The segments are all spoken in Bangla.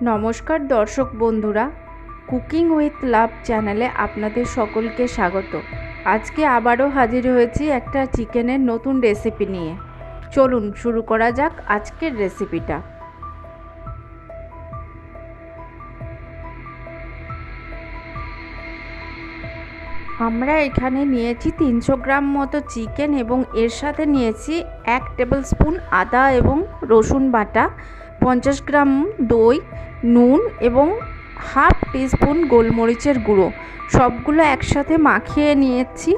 নমস্কার দর্শক বন্ধুরা, কুকিং উইথ লাভ চ্যানেলে আপনাদের সকলকে স্বাগত। আজকে আবারও হাজির হয়েছি একটা চিকেনের নতুন রেসিপি নিয়ে। চলুন শুরু করা যাক আজকের রেসিপিটা। আমরা এখানে নিয়েছি 300 গ্রাম মতো চিকেন এবং এর সাথে নিয়েছি 1 টেবিল স্পুন আদা এবং রসুন বাটা, 50 গ্রাম দই, নুন এবং হাফ টিস্পুন গোলমরিচের গুঁড়ো। সবগুলো একসাথে মাখিয়ে নিয়েছি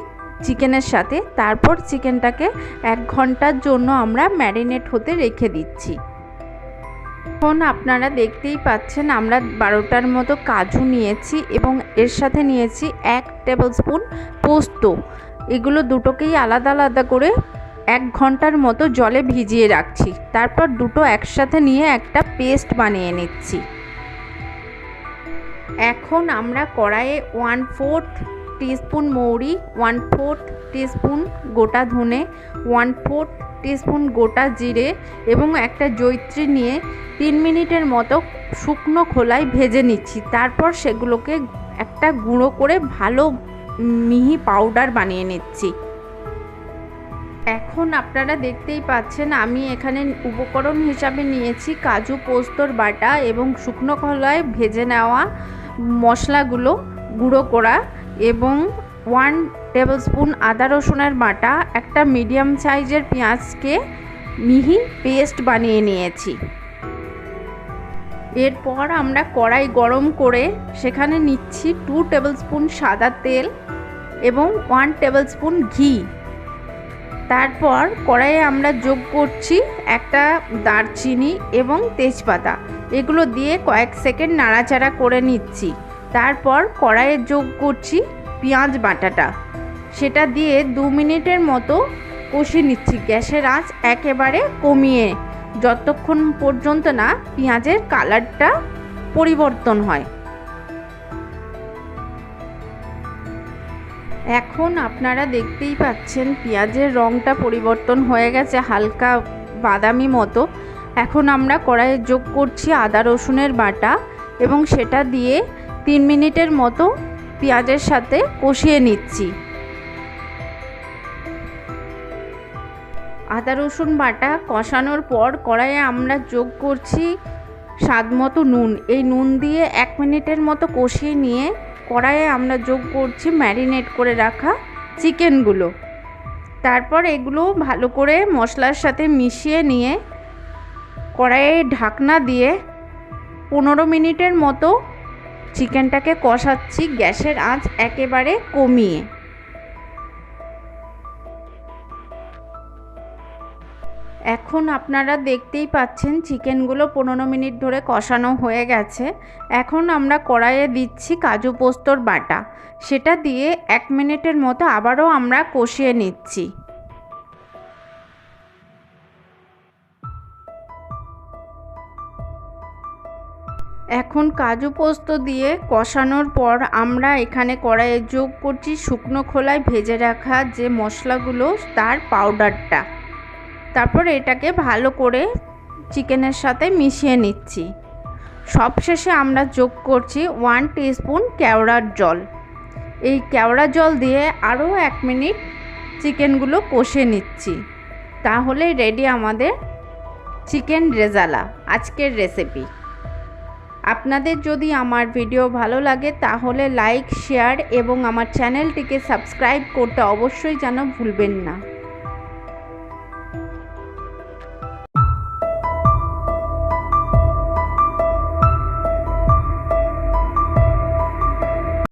চিকেনের সাথে। তারপর চিকেনটাকে 1 ঘন্টার জন্য আমরা ম্যারিনেট হতে রেখে দিচ্ছি। এখন আপনারা দেখতেই পাচ্ছেন আমরা 12টার মতো কাজু নিয়েছি এবং এর সাথে নিয়েছি 1 টেবিল স্পুন পোস্ত। এগুলো দুটোকেই আলাদা আলাদা করে 1 ঘন্টার মতো জলে ভিজিয়ে রাখছি। তারপর দুটো একসাথে নিয়ে একটা পেস্ট বানিয়ে নিচ্ছি। এখন আমরা কড়াইয়ে 1/4 টিস্পুন মৌরি, 1/4 টিস্পুন গোটা ধনে, 1/4 টিস্পুন গোটা জিরে এবং একটা জয়িত্রী নিয়ে 3 মিনিটের মতো শুকনো খোলায় ভেজে নিচ্ছি। তারপর সেগুলোকে একটা গুঁড়ো করে ভালো মিহি পাউডার বানিয়ে নিচ্ছি। এখন আপনারা দেখতেই পাচ্ছেন আমি এখানে উপকরণ হিসাবে নিয়েছি কাজু পোস্তর বাটা এবং শুকনো খোলায় ভেজে নেওয়া মশলাগুলো গুঁড়ো করা এবং 1 টেবিল স্পুন আদা রসুনের বাটা, একটা মিডিয়াম সাইজের পেঁয়াজকে মিহি পেস্ট বানিয়ে নিয়েছি। এরপর আমরা কড়াই গরম করে সেখানে নিচ্ছি 2 টেবিল স্পুন সাদা তেল এবং 1 টেবিল স্পুন ঘি। তারপর কড়াইয়ে আমরা যোগ করছি একটা দারচিনি এবং তেজপাতা। এগুলো দিয়ে কয়েক সেকেন্ড নাড়াচাড়া করে নিচ্ছি। তারপর কড়াইয়ে যোগ করছি পেঁয়াজ বাটাটা, সেটা দিয়ে 2 মিনিটের মতো কষিয়ে নিচ্ছি। গ্যাসের আঁচ একেবারে কমিয়ে, যতক্ষণ পর্যন্ত না পেঁয়াজের কালারটা পরিবর্তন হয়। এখন আপনারা দেখতেই পাচ্ছেন পেঁয়াজের রঙটা পরিবর্তন হয়ে গেছে হালকা বাদামি মতো। এখন আমরা কড়াইয়ে যোগ করছি আদা রসুনের বাটা এবং সেটা দিয়ে 3 মিনিটের মতো পেঁয়াজের সাথে কষিয়ে নিচ্ছি। আদা রসুন বাটা কষানোর পর কড়াইয়ে আমরা যোগ করছি স্বাদ মতো নুন। এই নুন দিয়ে 1 মিনিটের মতো কষিয়ে নিয়ে কড়াইয়ে আমরা যোগ করছি ম্যারিনেট করে রাখা চিকেনগুলো। তারপর এগুলো ভালো করে মশলার সাথে মিশিয়ে নিয়ে কড়াইয়ে ঢাকনা দিয়ে 15 মিনিটের মতো চিকেনটাকে কষাচ্ছি, গ্যাসের আঁচ একেবারে কমিয়ে। এখন আপনারা দেখতেই পাচ্ছেন চিকেনগুলো 15 মিনিট ধরে কষানো হয়ে গেছে। এখন আমরা কড়াইয়ে দিচ্ছি কাজু পোস্তর বাটা, সেটা দিয়ে 1 মিনিটের মতো আবারও আমরা কষিয়ে নিচ্ছি। এখন কাজু পোস্ত দিয়ে কষানোর পর আমরা এখানে কড়াইয়ে যোগ করছি শুকনো খোলায় ভেজে রাখা যে মশলাগুলো তার পাউডারটা। তারপর এটাকে ভালো করে চিকেনের সাথে মিশিয়ে নিচ্ছি। সবশেষে আমরা যোগ করছি 1 টিস্পুন কেওড়ার জল। এই কেওড়া জল দিয়ে আরও 1 মিনিট চিকেনগুলো কষে নিচ্ছি। তাহলে রেডি আমাদের চিকেন রেজালা আজকের রেসিপি। আপনাদের যদি আমার ভিডিও ভালো লাগে তাহলে লাইক, শেয়ার এবং আমার চ্যানেলটিকে সাবস্ক্রাইব করতে অবশ্যই যেন ভুলবেন না।